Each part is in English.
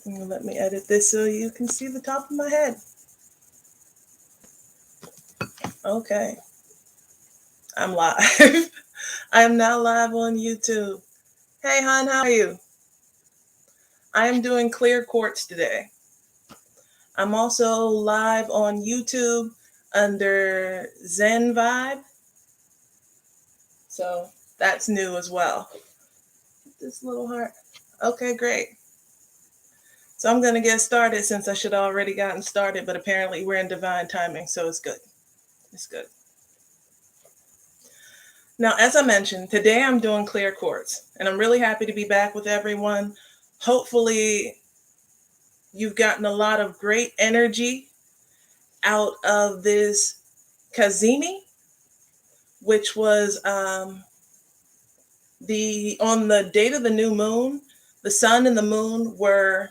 Let me edit this so you can see the top of my head. Okay, I'm live. I am now live on YouTube. Hey, hon, how are you? I am doing clear quartz today. I'm also live on YouTube under Zen Vibe. So that's new as well. This little heart. Okay, great. So I'm going to get started since I should have already gotten started, but apparently we're in divine timing, so it's good. It's good. Now, as I mentioned, today I'm doing clear quartz, and I'm really happy to be back with everyone. Hopefully, you've gotten a lot of great energy out of this Kazemi, which was on the date of the new moon. The sun and the moon were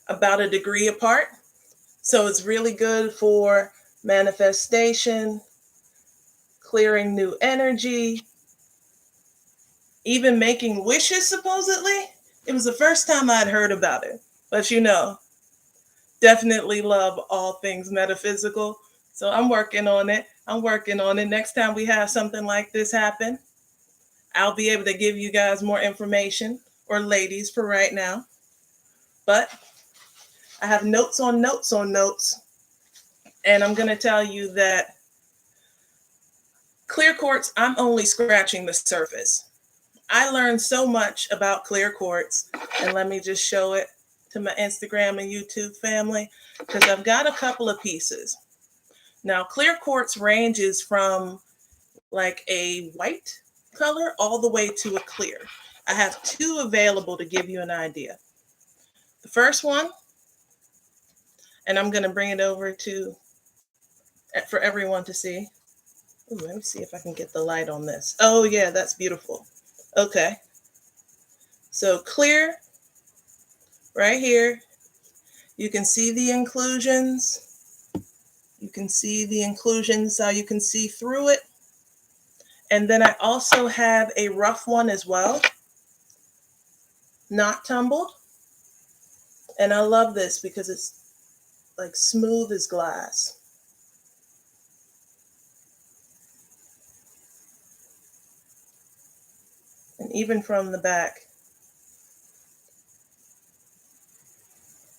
about a degree apart, so it's really good for manifestation, clearing new energy, even making wishes, supposedly. It was the first time I'd heard about it. But definitely love all things metaphysical. So I'm working on it. Next time we have something like this happen, I'll be able to give you guys more information, or ladies for right now. But I have notes on notes on notes. And I'm going to tell you that clear quartz, I'm only scratching the surface. I learned so much about clear quartz, and let me just show it to my Instagram and YouTube family, because I've got a couple of pieces. Now, clear quartz ranges from like a white color all the way to a clear. I have two available to give you an idea. The first one, and I'm going to bring it over for everyone to see. Ooh, let me see if I can get the light on this. Oh yeah, that's beautiful. Okay. So clear right here. You can see the inclusions. You can see the inclusions, how you can see through it. And then I also have a rough one as well, not tumbled. And I love this because it's like smooth as glass. And even from the back,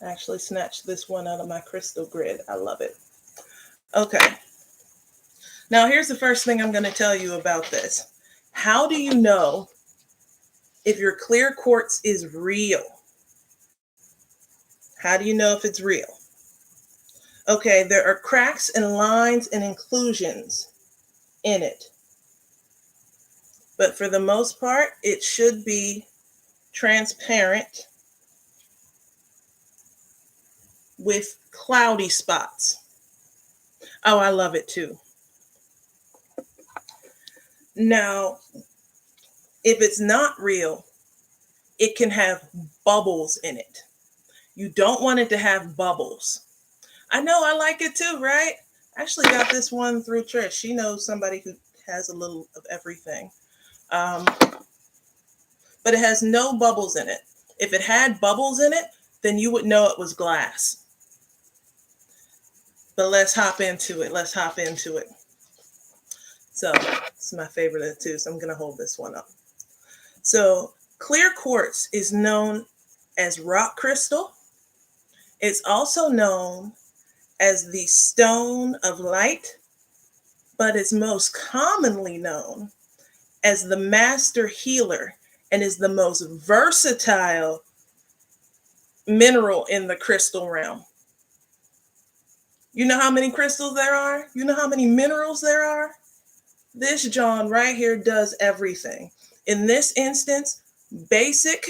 I actually snatched this one out of my crystal grid. I love it. Okay. Now here's the first thing I'm going to tell you about this. How do you know if your clear quartz is real? How do you know if it's real? Okay, there are cracks and lines and inclusions in it. But for the most part, it should be transparent with cloudy spots. Oh, I love it too. Now, if it's not real, it can have bubbles in it. You don't want it to have bubbles. I know, I like it too, right? I actually got this one through Trish. She knows somebody who has a little of everything. But it has no bubbles in it. If it had bubbles in it, then you would know it was glass. But let's hop into it. So it's my favorite too, so I'm going to hold this one up. So clear quartz is known as rock crystal. It's also known as the stone of light, but it's most commonly known as the master healer and is the most versatile mineral in the crystal realm. You know how many crystals there are? You know how many minerals there are? This John right here does everything. In this instance, basic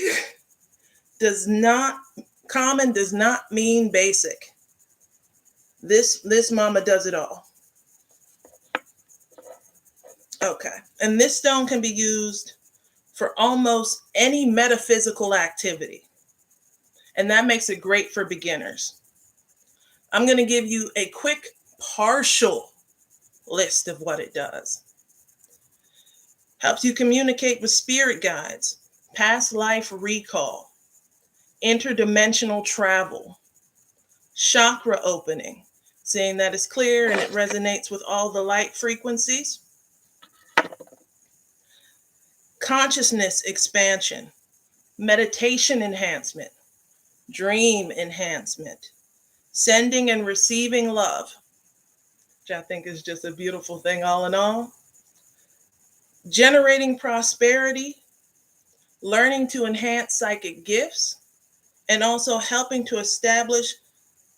common does not mean basic. This mama does it all. Okay. And this stone can be used for almost any metaphysical activity. And that makes it great for beginners. I'm going to give you a quick partial list of what it does. Helps you communicate with spirit guides, past life recall, interdimensional travel, chakra opening, seeing that it's clear and it resonates with all the light frequencies, consciousness expansion, meditation enhancement, dream enhancement, sending and receiving love, which I think is just a beautiful thing all in all, generating prosperity, learning to enhance psychic gifts, and also helping to establish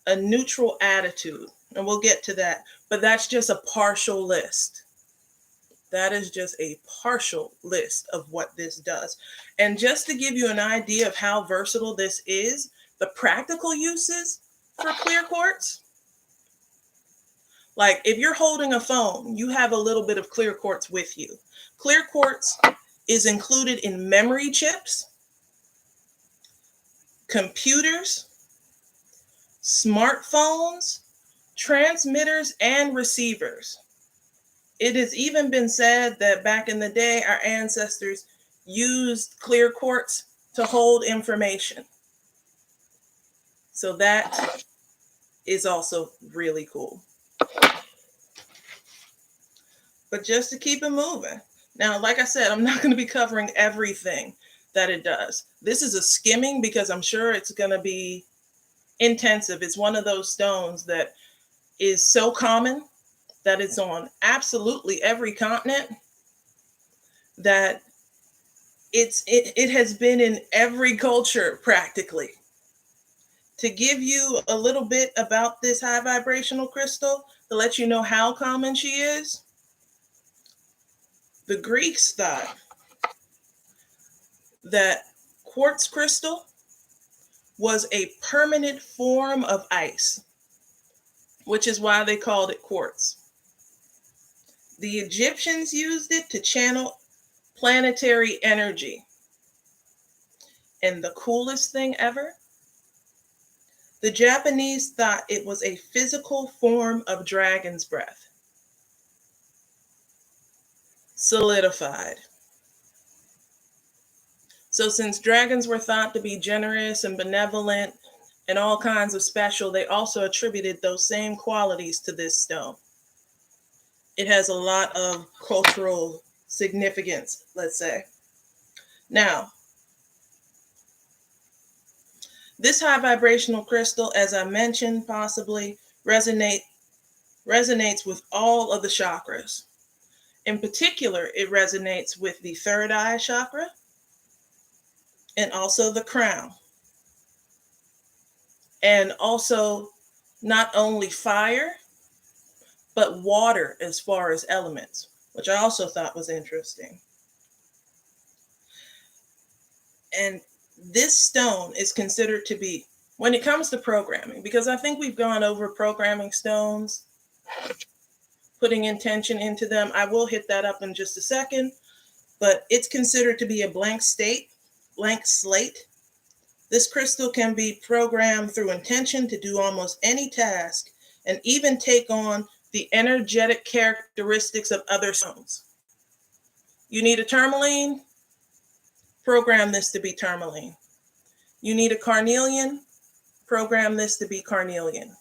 a neutral attitude. And we'll get to that, but that's just a partial list. That is just a partial list of what this does. And just to give you an idea of how versatile this is, the practical uses for clear quartz, like if you're holding a phone, you have a little bit of clear quartz with you. Clear quartz is included in memory chips, computers, smartphones, transmitters, and receivers. It has even been said that back in the day, our ancestors used clear quartz to hold information. So that is also really cool. But just to keep it moving. Now, like I said, I'm not going to be covering everything that it does. This is a skimming because I'm sure it's going to be intensive. It's one of those stones that is so common that it's on absolutely every continent, that it has been in every culture practically. To give you a little bit about this high vibrational crystal, to let you know how common she is, the Greeks thought that quartz crystal was a permanent form of ice, which is why they called it quartz. The Egyptians used it to channel planetary energy. And the coolest thing ever, the Japanese thought it was a physical form of dragon's breath. Solidified. So since dragons were thought to be generous and benevolent and all kinds of special, they also attributed those same qualities to this stone. It has a lot of cultural significance, let's say. Now, this high vibrational crystal, as I mentioned, possibly resonates with all of the chakras. In particular, it resonates with the third eye chakra and also the crown. And also not only fire, but water as far as elements, which I also thought was interesting. And this stone is considered to be, when it comes to programming, because I think we've gone over programming stones, putting intention into them. I will hit that up in just a second, but it's considered to be a blank slate. This crystal can be programmed through intention to do almost any task and even take on the energetic characteristics of other stones. You need a tourmaline? Program this to be tourmaline. You need a carnelian? Program this to be carnelian.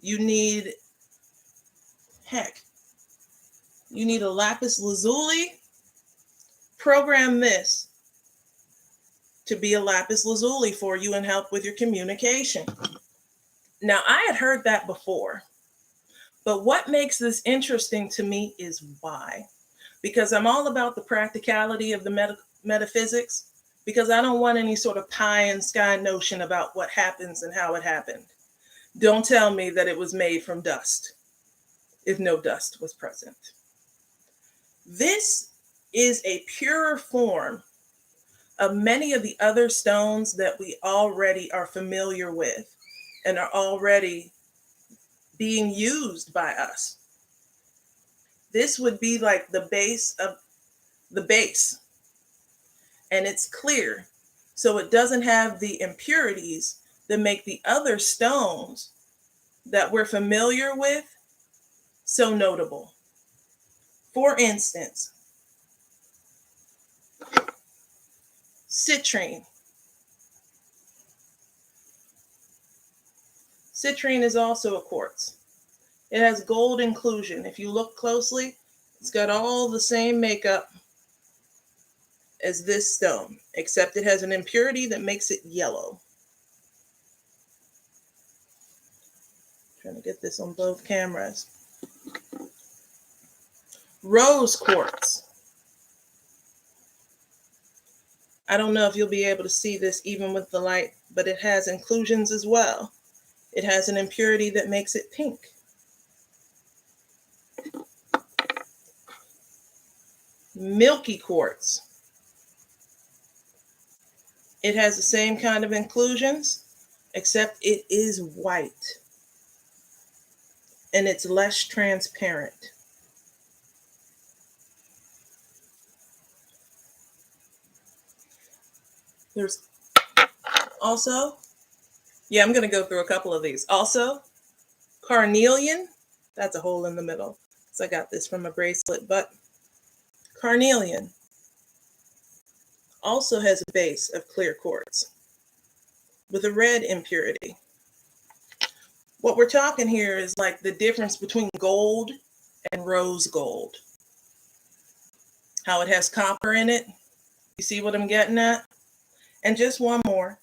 You need a lapis lazuli? Program this to be a lapis lazuli for you and help with your communication. Now, I had heard that before, but what makes this interesting to me is why. Because I'm all about the practicality of the metaphysics, because I don't want any sort of pie in sky notion about what happens and how it happened. Don't tell me that it was made from dust if no dust was present. This is a purer form of many of the other stones that we already are familiar with and are already being used by us. This would be like the base of the base, and it's clear, so it doesn't have the impurities that make the other stones that we're familiar with so notable. For instance, citrine. Citrine is also a quartz. It has gold inclusion. If you look closely, it's got all the same makeup as this stone, except it has an impurity that makes it yellow. Trying to get this on both cameras. Rose quartz. I don't know if you'll be able to see this even with the light, but it has inclusions as well. It has an impurity that makes it pink. Milky quartz. It has the same kind of inclusions, except it is white and it's less transparent. There's also, I'm going to go through a couple of these. Also, carnelian, that's a hole in the middle. So I got this from a bracelet, but carnelian also has a base of clear quartz with a red impurity. What we're talking here is like the difference between gold and rose gold. How it has copper in it. You see what I'm getting at? And just one more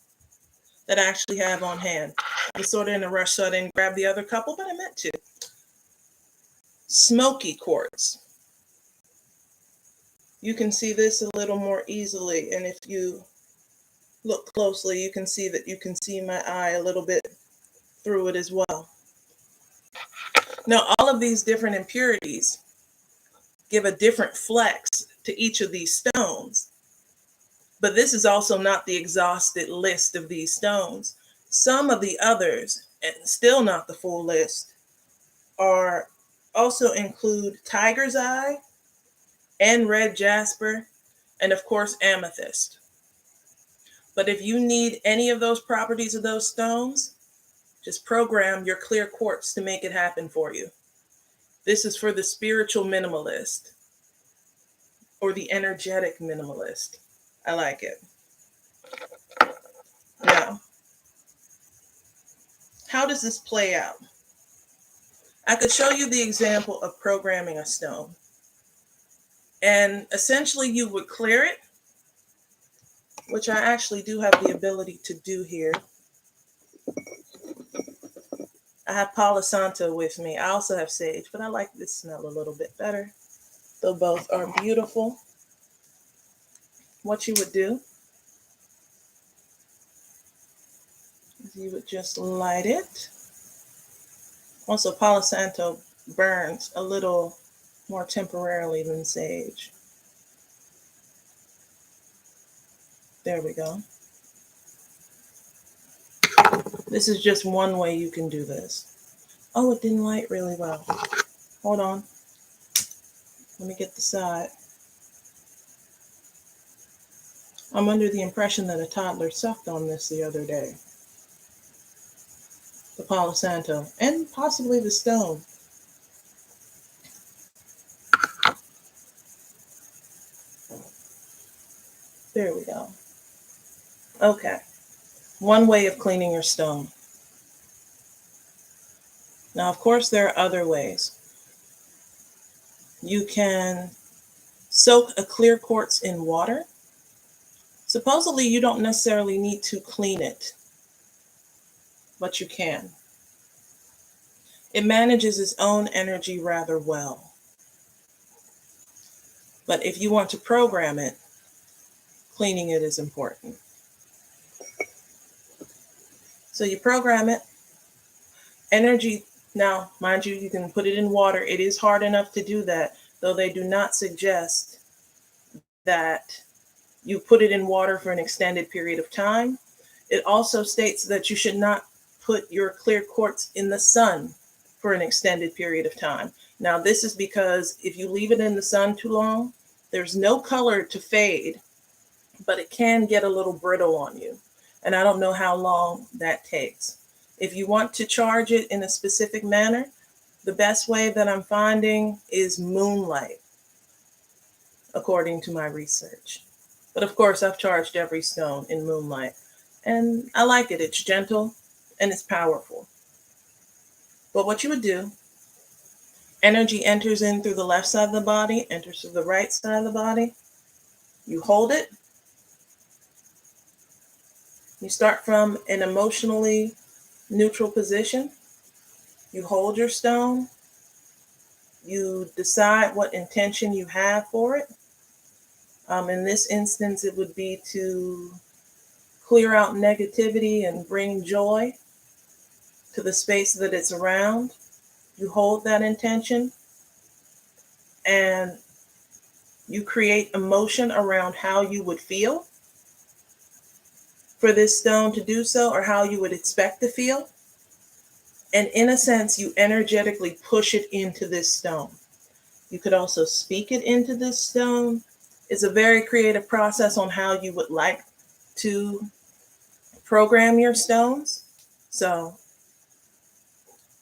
that I actually have on hand. I was sort of in a rush, so I didn't grab the other couple, but I meant to. Smoky quartz. You can see this a little more easily, and if you look closely, you can see that you can see my eye a little bit through it as well. Now, all of these different impurities give a different flex to each of these stones. But this is also not the exhausted list of these stones. Some of the others, and still not the full list, are also include tiger's eye and red jasper, and of course amethyst. But if you need any of those properties of those stones, just program your clear quartz to make it happen for you. This is for the spiritual minimalist or the energetic minimalist. I like it. Now, how does this play out? I could show you the example of programming a stone. And essentially you would clear it, which I actually do have the ability to do here. I have Palo Santo with me. I also have sage, but I like this smell a little bit better. Though both are beautiful. What you would do is you would just light it. Also, Palo Santo burns a little more temporarily than sage. There we go. This is just one way you can do this. Oh, it didn't light really well. Hold on. Let me get the side. I'm under the impression that a toddler sucked on this the other day. The Palo Santo, and possibly the stone. There we go. Okay. One way of cleaning your stone. Now, of course, there are other ways. You can soak a clear quartz in water. Supposedly, you don't necessarily need to clean it, but you can. It manages its own energy rather well. But if you want to program it, cleaning it is important. So you program it. Energy, now, mind you, you can put it in water. It is hard enough to do that, though they do not suggest that you put it in water for an extended period of time. It also states that you should not put your clear quartz in the sun for an extended period of time. Now, this is because if you leave it in the sun too long, there's no color to fade, but it can get a little brittle on you. And I don't know how long that takes. If you want to charge it in a specific manner, the best way that I'm finding is moonlight, according to my research. But of course, I've charged every stone in moonlight, and I like it. It's gentle and it's powerful. But what you would do, energy enters in through the left side of the body, enters through the right side of the body. You hold it. You start from an emotionally neutral position. You hold your stone. You decide what intention you have for it. In this instance, it would be to clear out negativity and bring joy to the space that it's around. You hold that intention and you create emotion around how you would feel for this stone to do so, or how you would expect to feel. And in a sense, you energetically push it into this stone. You could also speak it into this stone. It's a very creative process on how you would like to program your stones. So,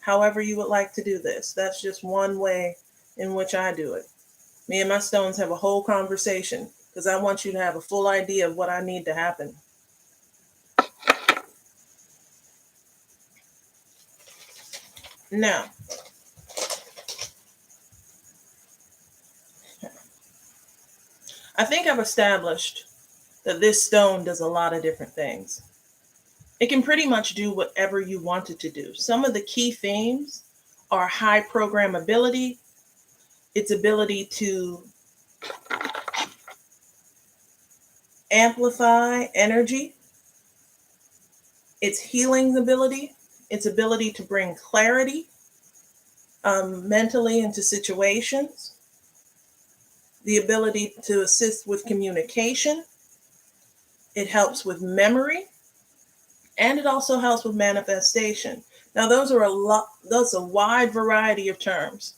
however you would like to do this, that's just one way in which I do it. Me and my stones have a whole conversation because I want you to have a full idea of what I need to happen. Now, I think I've established that this stone does a lot of different things. It can pretty much do whatever you want it to do. Some of the key themes are high programmability, its ability to amplify energy, its healing ability, its ability to bring clarity mentally into situations, the ability to assist with communication. It helps with memory, and it also helps with manifestation. Now, those are a wide variety of terms.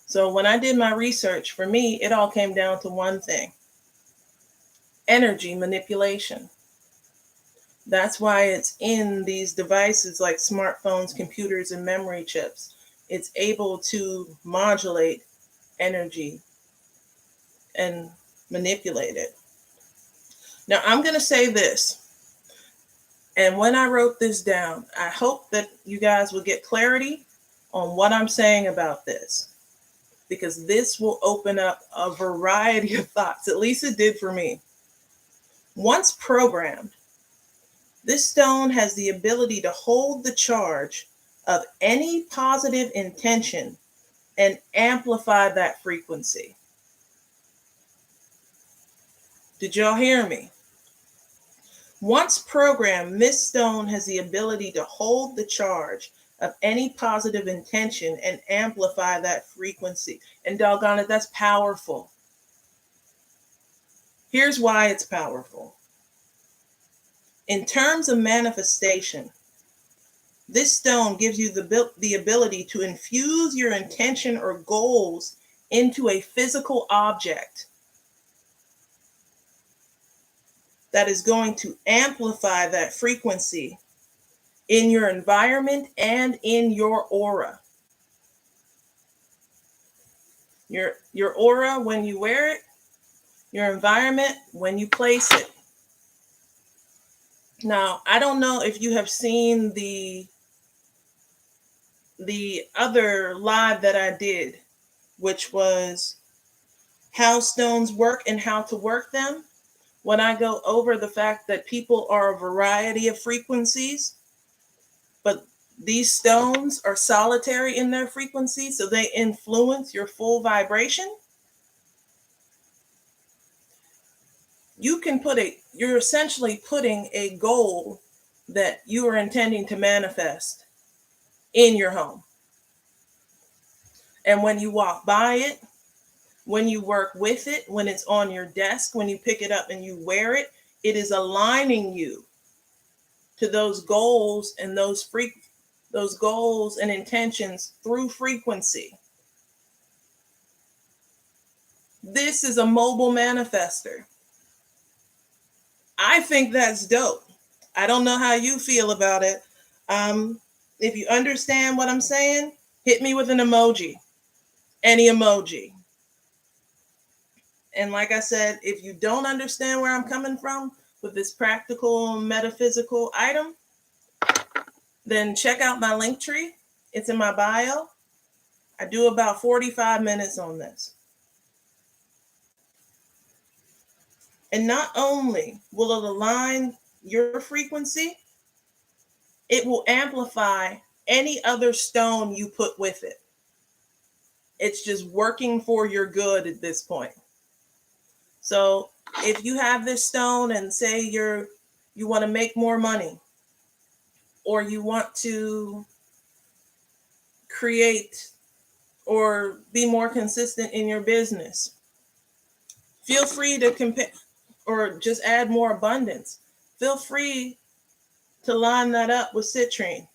So when I did my research, for me, it all came down to one thing: energy manipulation. That's why it's in these devices like smartphones, computers, and memory chips. It's able to modulate energy and manipulate it. Now, I'm going to say this. And when I wrote this down, I hope that you guys will get clarity on what I'm saying about this, because this will open up a variety of thoughts. At least it did for me. Once programmed, this stone has the ability to hold the charge of any positive intention and amplify that frequency. Did y'all hear me? Once programmed, this stone has the ability to hold the charge of any positive intention and amplify that frequency. And doggone it, that's powerful. Here's why it's powerful. In terms of manifestation, this stone gives you the ability to infuse your intention or goals into a physical object that is going to amplify that frequency in your environment and in your aura. Your aura when you wear it, your environment when you place it. Now, I don't know if you have seen the other live that I did, which was how stones work and how to work them. When I go over the fact that people are a variety of frequencies, but these stones are solitary in their frequency, so they influence your full vibration. You're essentially putting a goal that you are intending to manifest in your home. And when you walk by it, when you work with it, when it's on your desk, when you pick it up and you wear it, it is aligning you to those goals and those goals and intentions through frequency. This is a mobile manifester. I think that's dope. I don't know how you feel about it. If you understand what I'm saying, hit me with an emoji, any emoji. And like I said, if you don't understand where I'm coming from with this practical metaphysical item, then check out my link tree. It's in my bio. I do about 45 minutes on this. And not only will it align your frequency, it will amplify any other stone you put with it. It's just working for your good at this point. So if you have this stone and say you want to make more money, or you want to create or be more consistent in your business, feel free to compare or just add more abundance. Feel free to line that up with citrine.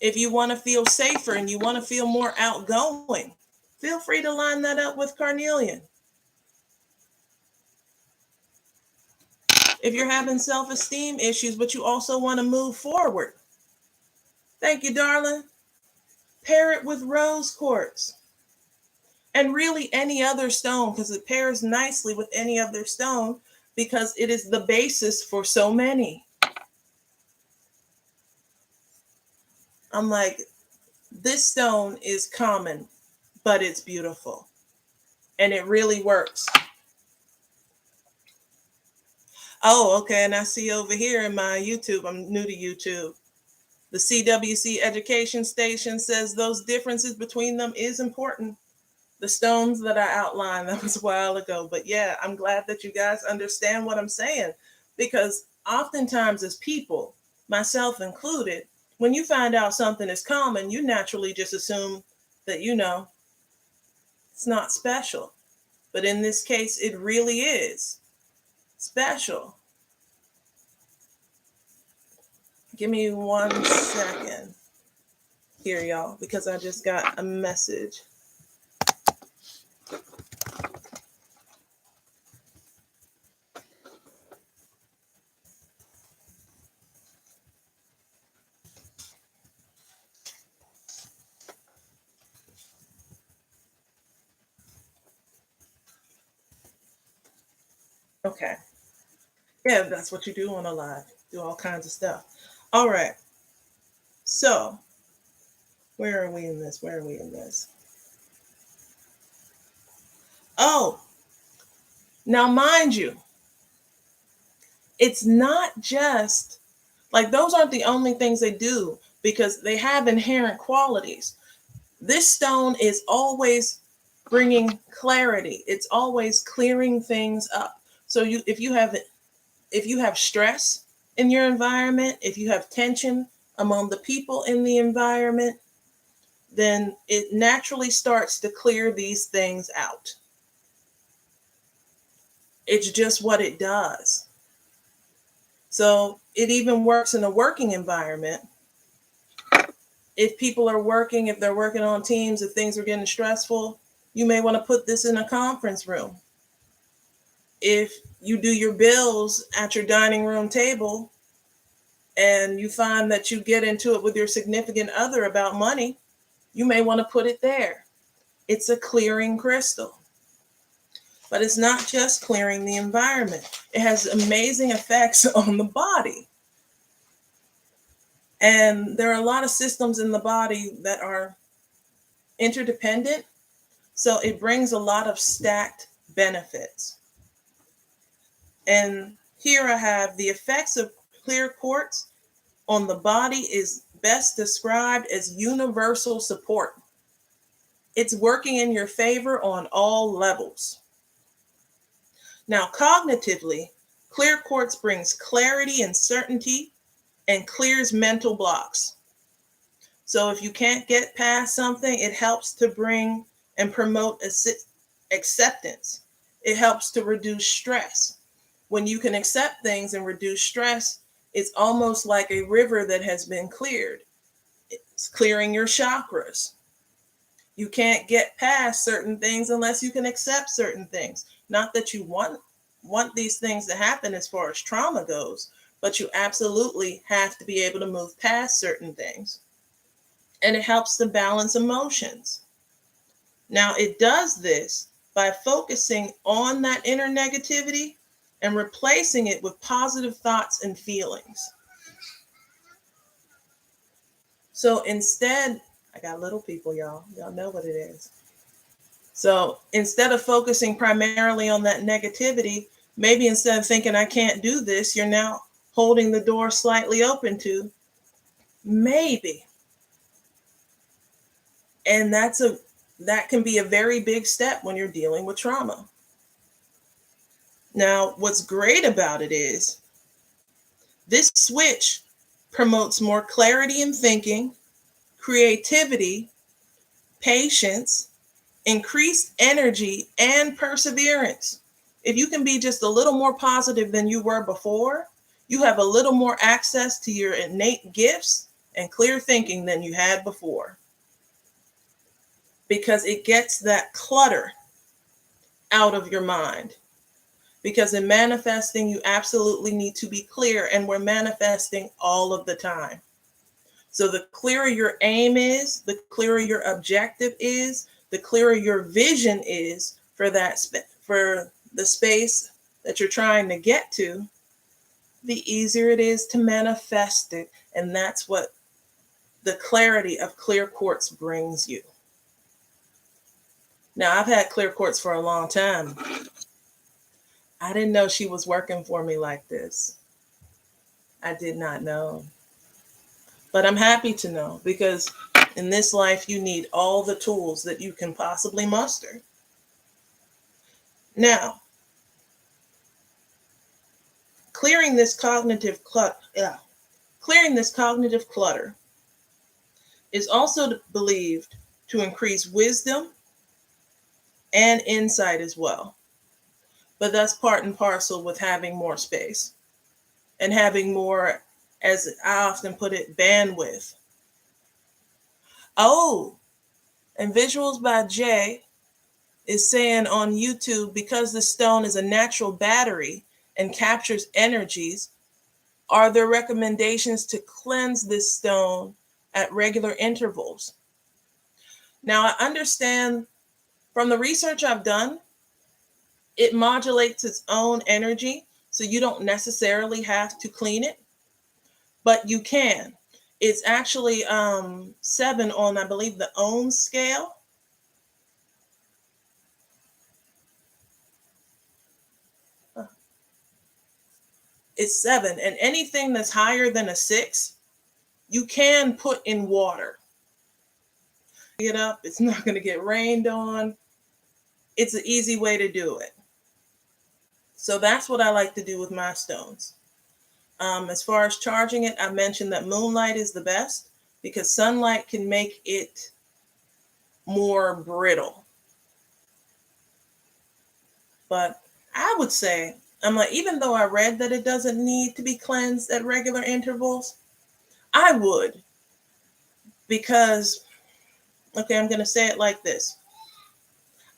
If you want to feel safer and you want to feel more outgoing, feel free to line that up with carnelian. If you're having self-esteem issues, but you also want to move forward, thank you, darling, pair it with rose quartz. And really any other stone, because it pairs nicely with any other stone, because it is the basis for so many. I'm like, this stone is common, but it's beautiful. And it really works. Oh, okay. And I see over here in my YouTube, I'm new to YouTube, the CWC education station says those differences between them is important. The stones that I outlined, that was a while ago. But yeah, I'm glad that you guys understand what I'm saying, because oftentimes as people, myself included, when you find out something is common, you naturally just assume that, it's not special. But in this case, it really is special. Give me 1 second here, y'all, because I just got a message. Okay. Yeah, that's what you do on a live. Do all kinds of stuff. All right. So, where are we in this? Where are we in this? Oh, now mind you, it's not just like those aren't the only things they do, because they have inherent qualities. This stone is always bringing clarity. It's always clearing things up. So if you have stress in your environment, if you have tension among the people in the environment, then it naturally starts to clear these things out. It's just what it does. So it even works in a working environment. If people are working, if they're working on teams, if things are getting stressful, you may want to put this in a conference room. If you do your bills at your dining room table and you find that you get into it with your significant other about money, you may want to put it there. It's a clearing crystal. But it's not just clearing the environment. It has amazing effects on the body. And there are a lot of systems in the body that are interdependent. So it brings a lot of stacked benefits. And here I have the effects of clear quartz on the body is best described as universal support. It's working in your favor on all levels. Now, cognitively, clear quartz brings clarity and certainty and clears mental blocks. So if you can't get past something, it helps to bring and promote acceptance. It helps to reduce stress. When you can accept things and reduce stress, it's almost like a river that has been cleared. It's clearing your chakras. You can't get past certain things unless you can accept certain things. Not that you want these things to happen as far as trauma goes, but you absolutely have to be able to move past certain things. And it helps to balance emotions. Now, it does this by focusing on that inner negativity and replacing it with positive thoughts and feelings. So instead, I got little people, y'all. Y'all know what it is. So instead of focusing primarily on that negativity, maybe instead of thinking I can't do this, you're now holding the door slightly open to maybe. And that can be a very big step when you're dealing with trauma. Now, what's great about it is this switch promotes more clarity in thinking, creativity, patience, increased energy, and perseverance. If you can be just a little more positive than you were before, you have a little more access to your innate gifts and clear thinking than you had before. Because it gets that clutter out of your mind. Because in manifesting, you absolutely need to be clear, and we're manifesting all of the time. So the clearer your aim is, the clearer your objective is, the clearer your vision is for for the space that you're trying to get to, the easier it is to manifest it. And that's what the clarity of clear quartz brings you. Now, I've had clear quartz for a long time. I didn't know she was working for me like this. I did not know. But I'm happy to know, because in this life, you need all the tools that you can possibly muster. Now, clearing this cognitive clutter is also believed to increase wisdom and insight as well. But that's part and parcel with having more space and having more, as I often put it, bandwidth. Oh, and Visuals by Jay is saying on YouTube, because the stone is a natural battery and captures energies, are there recommendations to cleanse this stone at regular intervals? Now, I understand from the research I've done, it modulates its own energy, so you don't necessarily have to clean it, but you can. It's actually 7 on, I believe, the ohm scale. It's 7, and anything that's higher than a 6, you can put in water. Get up, it's not going to get rained on. It's an easy way to do it. So that's what I like to do with my stones. As far as charging it, I mentioned that moonlight is the best because sunlight can make it more brittle. But I would say, even though I read that it doesn't need to be cleansed at regular intervals, I would. Because, okay, I'm going to say it like this.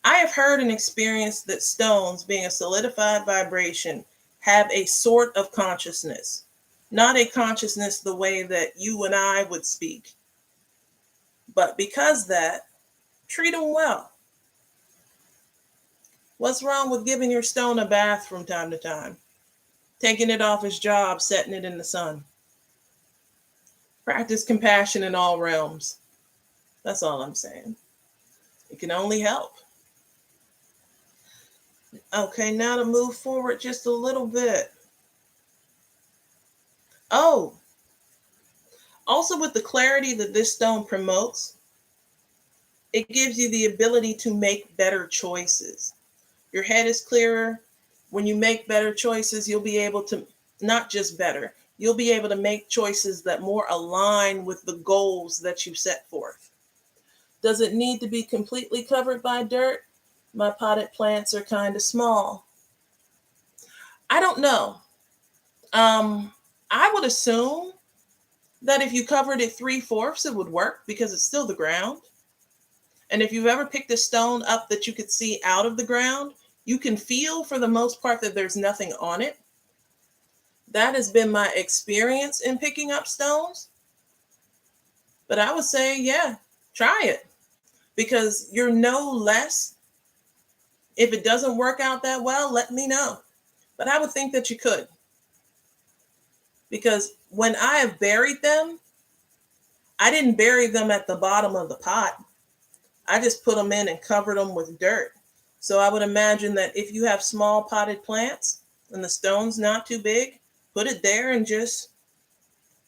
I have heard and experienced that stones, being a solidified vibration, have a sort of consciousness. Not a consciousness the way that you and I would speak. But because that, treat them well. What's wrong with giving your stone a bath from time to time? Taking it off its job, setting it in the sun. Practice compassion in all realms. That's all I'm saying. It can only help. Okay, now to move forward just a little bit. Oh, also with the clarity that this stone promotes, it gives you the ability to make better choices. Your head is clearer. When you make better choices, you'll be able to, not just better, you'll be able to make choices that more align with the goals that you set forth. Does it need to be completely covered by dirt? My potted plants are kind of small. I don't know. I would assume that if you covered it 3/4, it would work because it's still the ground. And if you've ever picked a stone up that you could see out of the ground, you can feel for the most part that there's nothing on it. That has been my experience in picking up stones. But I would say, yeah, try it. Because you're no less. If it doesn't work out that well, let me know. But I would think that you could. Because when I have buried them, I didn't bury them at the bottom of the pot. I just put them in and covered them with dirt. So I would imagine that if you have small potted plants and the stone's not too big, put it there and just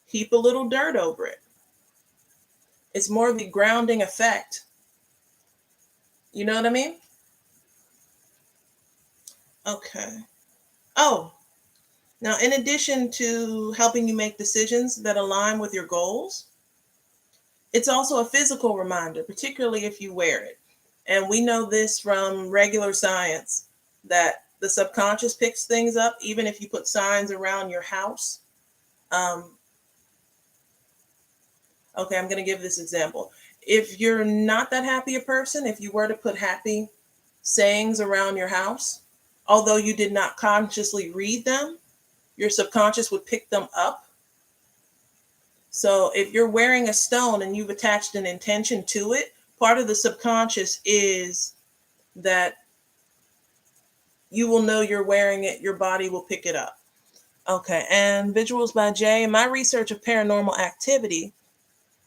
heap a little dirt over it. It's more the grounding effect. You know what I mean? Okay. Oh, now in addition to helping you make decisions that align with your goals, it's also a physical reminder, particularly if you wear it. And we know this from regular science that the subconscious picks things up, even if you put signs around your house. Um, okay, I'm going to give this example. If you're not that happy a person, if you were to put happy sayings around your house, although you did not consciously read them, your subconscious would pick them up. So if you're wearing a stone and you've attached an intention to it, part of the subconscious is that you will know you're wearing it, your body will pick it up. Okay, and Visuals by Jay. In my research of paranormal activity,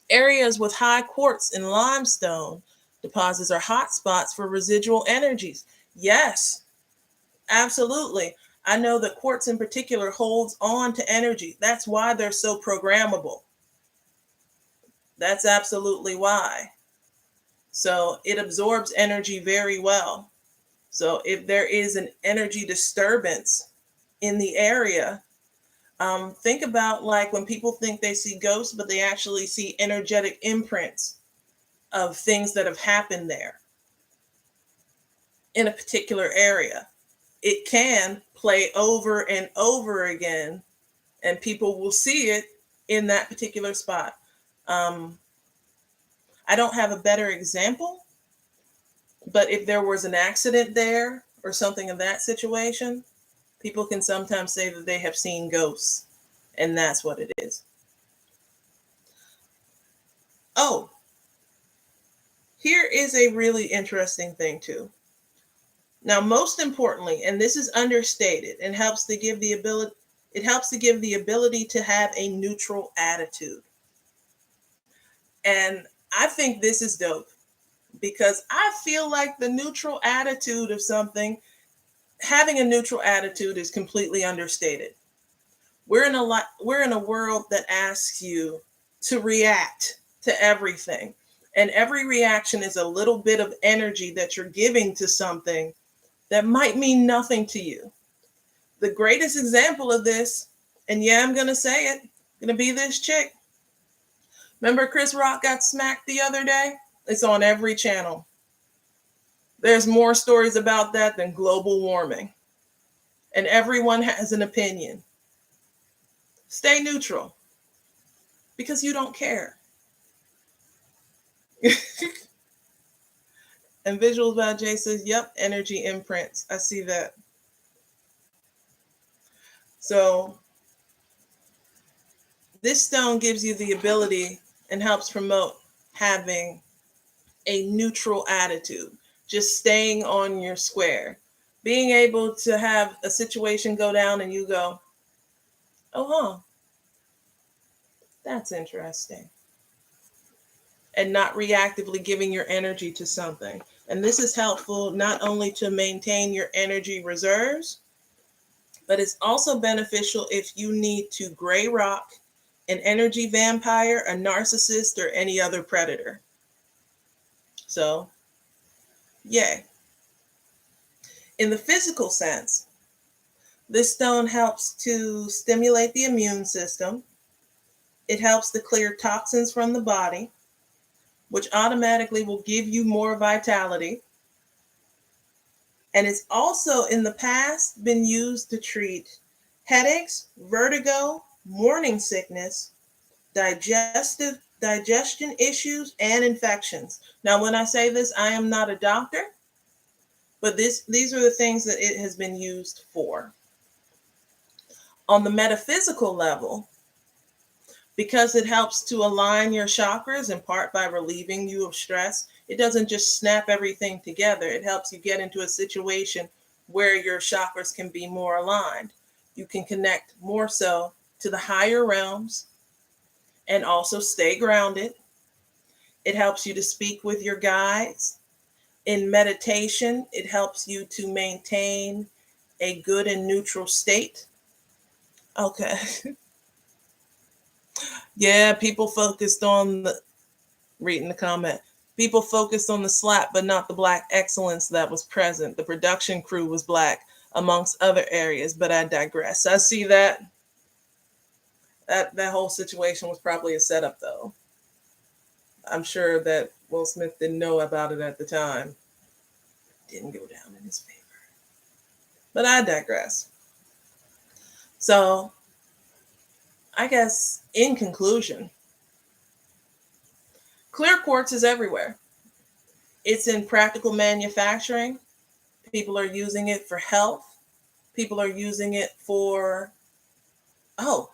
areas with high quartz and limestone deposits are hot spots for residual energies. Yes, absolutely. I know that quartz in particular holds on to energy. That's why they're so programmable. That's absolutely why. So it absorbs energy very well. So if there is an energy disturbance in the area, think about like when people think they see ghosts, but they actually see energetic imprints of things that have happened there in a particular area. It can play over and over again, and people will see it in that particular spot. I don't have a better example, but if there was an accident there or something in that situation, people can sometimes say that they have seen ghosts, and that's what it is. Oh, here is a really interesting thing too. Now, most importantly, and this is understated, and helps to give the ability it helps to give the ability to have a neutral attitude. And I think this is dope because I feel like the neutral attitude of something, having a neutral attitude is completely understated. We're in a world that asks you to react to everything. And every reaction is a little bit of energy that you're giving to something that might mean nothing to you. The greatest example of this, and yeah, I'm going to say it, going to be this chick. Remember Chris Rock got smacked the other day? It's on every channel. There's more stories about that than global warming. And everyone has an opinion. Stay neutral because you don't care. And Visuals by Jay says, yep, energy imprints. I see that. So this stone gives you the ability and helps promote having a neutral attitude, just staying on your square, being able to have a situation go down and you go, oh, that's interesting. And not reactively giving your energy to something. And this is helpful not only to maintain your energy reserves, but it's also beneficial if you need to gray rock an energy vampire, a narcissist, or any other predator. So, yay. In the physical sense, this stone helps to stimulate the immune system. It helps to clear toxins from the body, which automatically will give you more vitality. And it's also in the past been used to treat headaches, vertigo, morning sickness, digestion issues, and infections. Now, when I say this, I am not a doctor, but these are the things that it has been used for. On the metaphysical level, because it helps to align your chakras in part by relieving you of stress, it doesn't just snap everything together. It helps you get into a situation where your chakras can be more aligned. You can connect more so to the higher realms and also stay grounded. It helps you to speak with your guides. In meditation, it helps you to maintain a good and neutral state. Okay. Yeah, people focused on the reading the comment. People focused on the slap, but not the black excellence that was present. The production crew was black, amongst other areas, but I digress. I see that. That whole situation was probably a setup, though. I'm sure that Will Smith didn't know about it at the time. Didn't go down in his favor. But I digress. So, I guess in conclusion, clear quartz is everywhere. It's in practical manufacturing. People are using it for health. People are using it for, oh,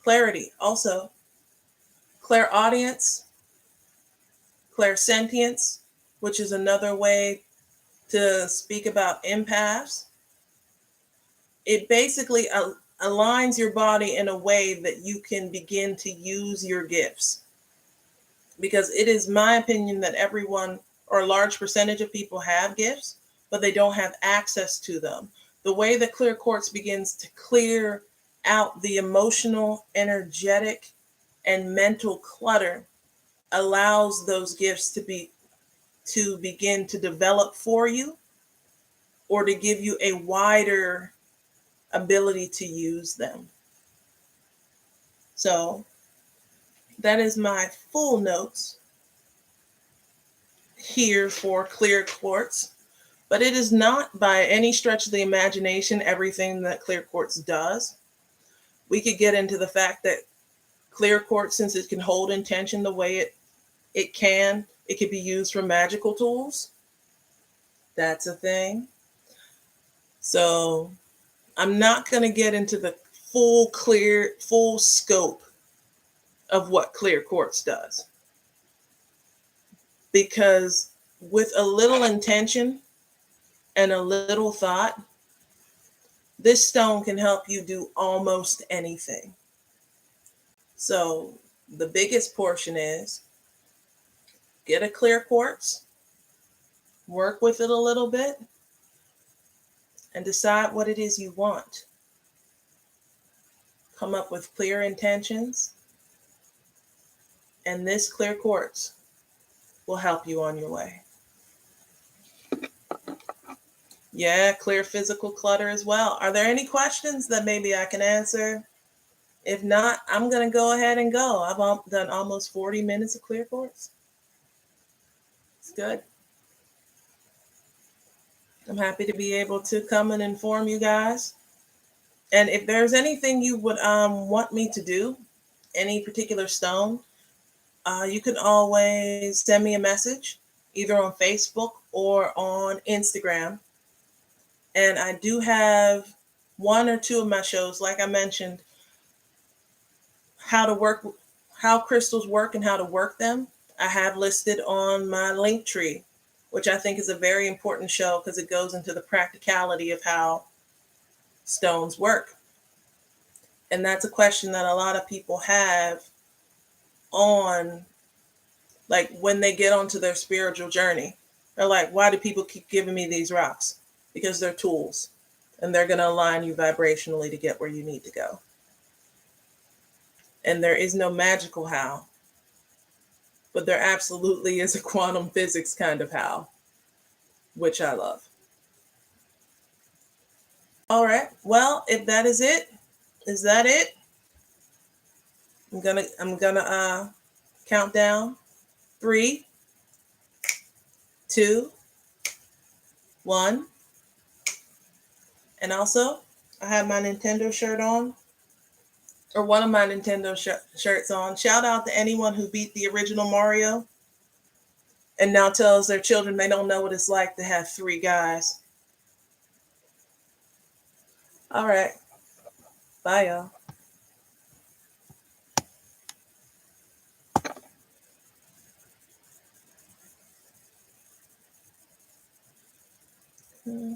clarity. Also, clairaudience, clairsentience, which is another way to speak about empaths. It basically aligns your body in a way that you can begin to use your gifts. Because it is my opinion that everyone, or a large percentage of people, have gifts, but they don't have access to them. The way that clear quartz begins to clear out the emotional, energetic, and mental clutter allows those gifts to begin to develop for you, or to give you a wider ability to use them. So that is my full notes here for clear quartz, but it is not by any stretch of the imagination everything that clear quartz does. We could get into the fact that clear quartz, since it can hold intention the way it can, it could be used for magical tools. That's a thing. So I'm not going to get into the full scope of what clear quartz does, because with a little intention and a little thought, this stone can help you do almost anything. So the biggest portion is get a clear quartz, work with it a little bit, and decide what it is you want. Come up with clear intentions, and this clear quartz will help you on your way. Yeah, clear physical clutter as well. Are there any questions that maybe I can answer? If not, I'm going to go ahead and go. I've done almost 40 minutes of clear quartz. It's good. I'm happy to be able to come and inform you guys. And if there's anything you would want me to do, any particular stone, you can always send me a message, either on Facebook or on Instagram. And I do have one or two of my shows, like I mentioned, how crystals work and how to work them. I have listed on my link tree, which I think is a very important show because it goes into the practicality of how stones work. And that's a question that a lot of people have on, like, when they get onto their spiritual journey. They're like, why do people keep giving me these rocks? Because they're tools, and they're going to align you vibrationally to get where you need to go. And there is no magical how, but there absolutely is a quantum physics kind of how, which I love. All right. Well, if that is it, is that it? I'm gonna count down. 3, 2, 1. And also, I have my Nintendo shirt on, or one of my Nintendo shirts on. Shout out to anyone who beat the original Mario and now tells their children they don't know what it's like to have 3 guys. All right. Bye, y'all. Hmm.